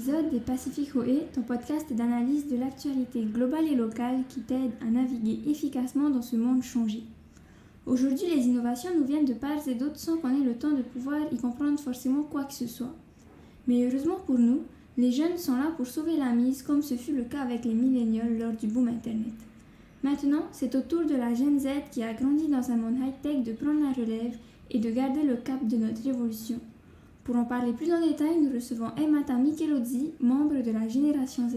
épisode des Pacific OE, ton podcast d'analyse de l'actualité globale et locale qui t'aide à naviguer efficacement dans ce monde changé. Aujourd'hui, les innovations nous viennent de part et d'autre sans qu'on ait le temps de pouvoir y comprendre forcément quoi que ce soit. Mais heureusement pour nous, les jeunes sont là pour sauver la mise comme ce fut le cas avec les millénials lors du boom Internet. Maintenant, c'est au tour de la Gen Z qui a grandi dans un monde high-tech de prendre la relève et de garder le cap de notre révolution. Pour en parler plus en détail, nous recevons Aimata Michelozzi, membre de la Génération Z.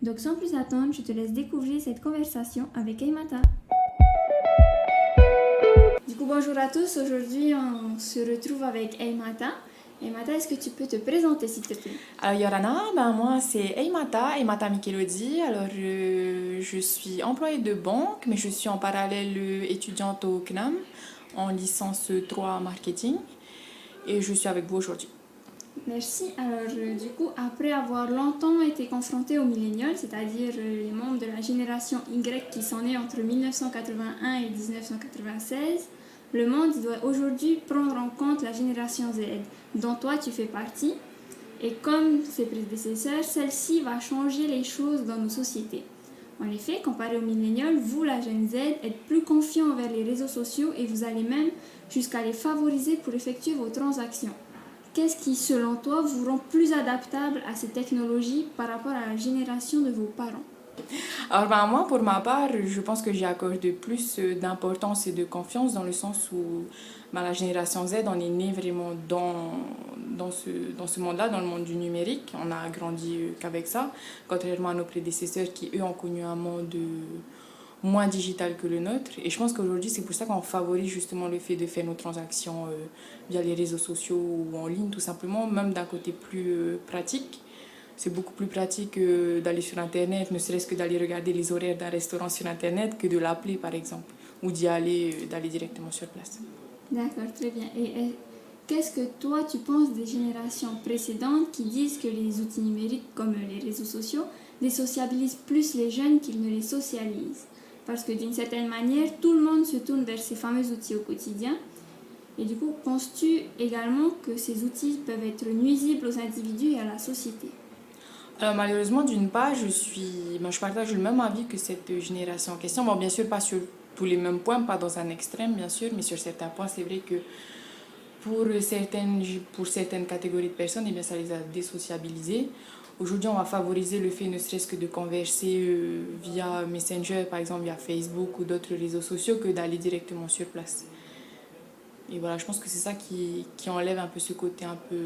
Donc sans plus attendre, je te laisse découvrir cette conversation avec Aimata. Du coup, bonjour à tous. Aujourd'hui, on se retrouve avec Aimata. Aimata, est-ce que tu peux te présenter s'il te plaît? Alors Yorana, moi c'est Aimata Michelozzi. Alors je suis employée de banque, mais je suis en parallèle étudiante au CNAM en licence 3 marketing et je suis avec vous aujourd'hui. Merci. Alors du coup, après avoir longtemps été confrontée aux millénials, c'est-à-dire les membres de la génération Y qui sont nés entre 1981 et 1996, le monde doit aujourd'hui prendre en compte la génération Z, dont toi tu fais partie. Et comme ses prédécesseurs, celle-ci va changer les choses dans nos sociétés. En effet, comparé aux millénials, vous, la Gen Z, êtes plus confiants envers les réseaux sociaux et vous allez même jusqu'à les favoriser pour effectuer vos transactions. Qu'est-ce qui, selon toi, vous rend plus adaptable à ces technologies par rapport à la génération de vos parents? Alors moi pour ma part, je pense que j'y accorde plus d'importance et de confiance dans le sens où la génération Z, on est né vraiment dans ce monde-là, dans le monde du numérique. On a grandi qu'avec ça, contrairement à nos prédécesseurs qui, eux, ont connu un monde moins digital que le nôtre. Et je pense qu'aujourd'hui, c'est pour ça qu'on favorise justement le fait de faire nos transactions via les réseaux sociaux ou en ligne, tout simplement, même d'un côté plus pratique. C'est beaucoup plus pratique d'aller sur Internet, ne serait-ce que d'aller regarder les horaires d'un restaurant sur Internet que de l'appeler, par exemple, ou d'aller directement sur place. D'accord, très bien. Et qu'est-ce que toi, tu penses des générations précédentes qui disent que les outils numériques, comme les réseaux sociaux, désociabilisent plus les jeunes qu'ils ne les socialisent? Parce que d'une certaine manière, tout le monde se tourne vers ces fameux outils au quotidien. Et du coup, penses-tu également que ces outils peuvent être nuisibles aux individus et à la société? Alors malheureusement, d'une part, je partage le même avis que cette génération en question. Bon, bien sûr, pas sur tous les mêmes points, pas dans un extrême, bien sûr, mais sur certains points, c'est vrai que pour certaines catégories de personnes, eh bien, ça les a désociabilisés. Aujourd'hui, on va favoriser le fait ne serait-ce que de converser via Messenger, par exemple via Facebook ou d'autres réseaux sociaux, que d'aller directement sur place. Et voilà, je pense que c'est ça qui enlève un peu ce côté un peu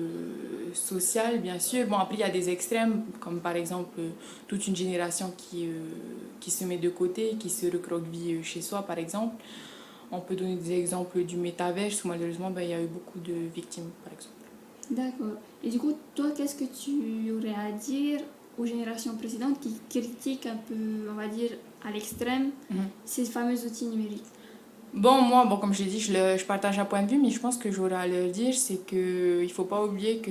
social, bien sûr. Bon, après, il y a des extrêmes, comme par exemple toute une génération qui se met de côté, qui se recroqueville chez soi, par exemple. On peut donner des exemples du métaverse où malheureusement, il y a eu beaucoup de victimes, par exemple. D'accord. Et du coup, toi, qu'est-ce que tu aurais à dire aux générations précédentes qui critiquent un peu, on va dire, à l'extrême, ces fameux outils numériques? Moi, comme je l'ai dit, je partage un point de vue, mais je pense que j'aurais à leur dire, c'est qu'il ne faut pas oublier que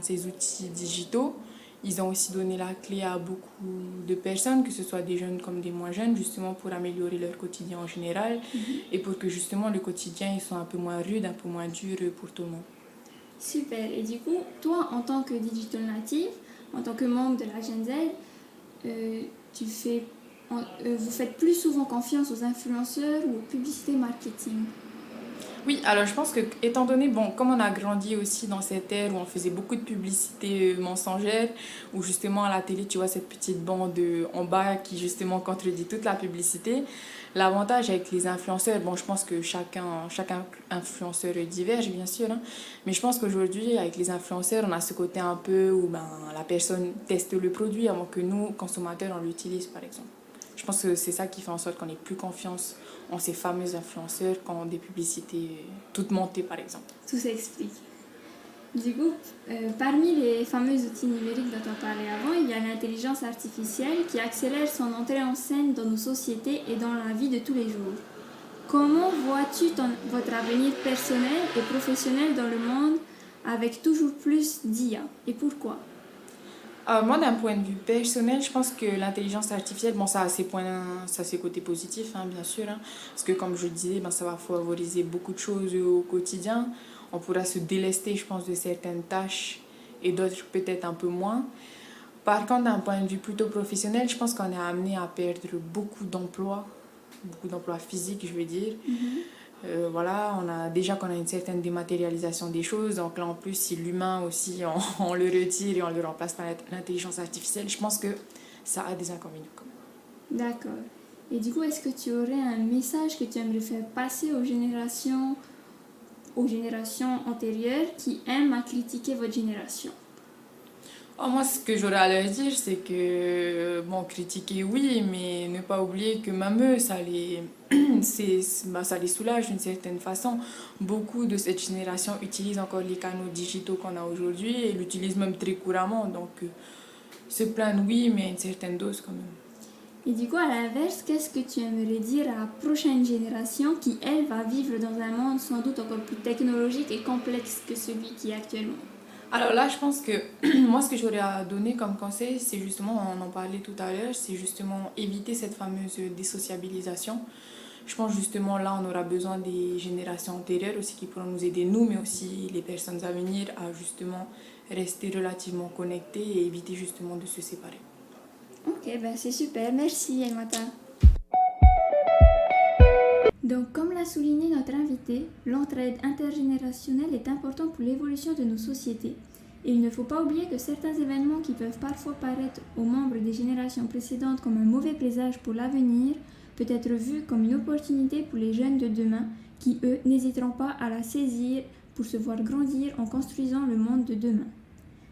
ces outils digitaux, ils ont aussi donné la clé à beaucoup de personnes, que ce soit des jeunes comme des moins jeunes, justement pour améliorer leur quotidien en général et pour que justement le quotidien il soit un peu moins rude, un peu moins dur pour tout le monde. Super. Et du coup, toi, en tant que digital native, en tant que membre de la Gen Z, vous faites plus souvent confiance aux influenceurs ou aux publicités marketing? Oui, alors je pense que, étant donné, comme on a grandi aussi dans cette ère où on faisait beaucoup de publicités mensongères, où justement à la télé, tu vois cette petite bande en bas qui justement contredit toute la publicité, l'avantage avec les influenceurs, je pense que chaque influenceur diverge bien sûr, hein, mais je pense qu'aujourd'hui avec les influenceurs, on a ce côté un peu où la personne teste le produit avant que nous, consommateurs, on l'utilise par exemple. Je pense que c'est ça qui fait en sorte qu'on ait plus confiance en ces fameux influenceurs qu'en des publicités toutes montées, par exemple. Tout s'explique. Du coup, parmi les fameux outils numériques dont on parlait avant, il y a l'intelligence artificielle qui accélère son entrée en scène dans nos sociétés et dans la vie de tous les jours. Comment vois-tu votre avenir personnel et professionnel dans le monde avec toujours plus d'IA et pourquoi? Moi, d'un point de vue personnel, je pense que l'intelligence artificielle, ça a ses points, ça a ses côtés positifs, hein, bien sûr. Hein, parce que, comme je disais, ça va favoriser beaucoup de choses au quotidien. On pourra se délester, je pense, de certaines tâches et d'autres peut-être un peu moins. Par contre, d'un point de vue plutôt professionnel, je pense qu'on est amené à perdre beaucoup d'emplois physiques, je veux dire. Voilà, qu'on a une certaine dématérialisation des choses, donc là en plus si l'humain aussi on le retire et on le remplace par l'intelligence artificielle, je pense que ça a des inconvénients quand même. D'accord. Et du coup, est-ce que tu aurais un message que tu aimerais faire passer aux générations antérieures qui aiment à critiquer votre génération? Moi, ce que j'aurais à leur dire, c'est que, bon, critiquer, oui, mais ne pas oublier que même eux, ça les soulage d'une certaine façon. Beaucoup de cette génération utilisent encore les canaux digitaux qu'on a aujourd'hui et l'utilisent même très couramment. Donc, se plaindre, oui, mais à une certaine dose quand même. Et du coup, à l'inverse, qu'est-ce que tu aimerais dire à la prochaine génération qui, elle, va vivre dans un monde sans doute encore plus technologique et complexe que celui qui est actuellement? Alors là, je pense que moi, ce que j'aurais à donner comme conseil, c'est justement, on en parlait tout à l'heure, c'est justement éviter cette fameuse désociabilisation. Je pense justement là, on aura besoin des générations antérieures aussi qui pourront nous aider, nous, mais aussi les personnes à venir, à justement rester relativement connectés et éviter justement de se séparer. Ok, c'est super. Merci, Elmata. Donc, comme l'a souligné notre invité, l'entraide intergénérationnelle est importante pour l'évolution de nos sociétés. Et il ne faut pas oublier que certains événements qui peuvent parfois paraître aux membres des générations précédentes comme un mauvais présage pour l'avenir peut être vu comme une opportunité pour les jeunes de demain qui, eux, n'hésiteront pas à la saisir pour se voir grandir en construisant le monde de demain.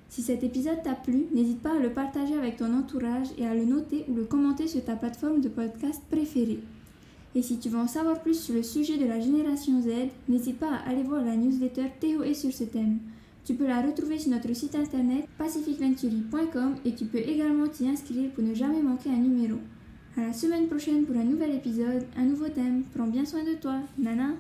Si cet épisode t'a plu, n'hésite pas à le partager avec ton entourage et à le noter ou le commenter sur ta plateforme de podcast préférée. Et si tu veux en savoir plus sur le sujet de la génération Z, n'hésite pas à aller voir la newsletter TOE sur ce thème. Tu peux la retrouver sur notre site internet pacificventuri.com et tu peux également t'y inscrire pour ne jamais manquer un numéro. À la semaine prochaine pour un nouvel épisode, un nouveau thème. Prends bien soin de toi. Nana!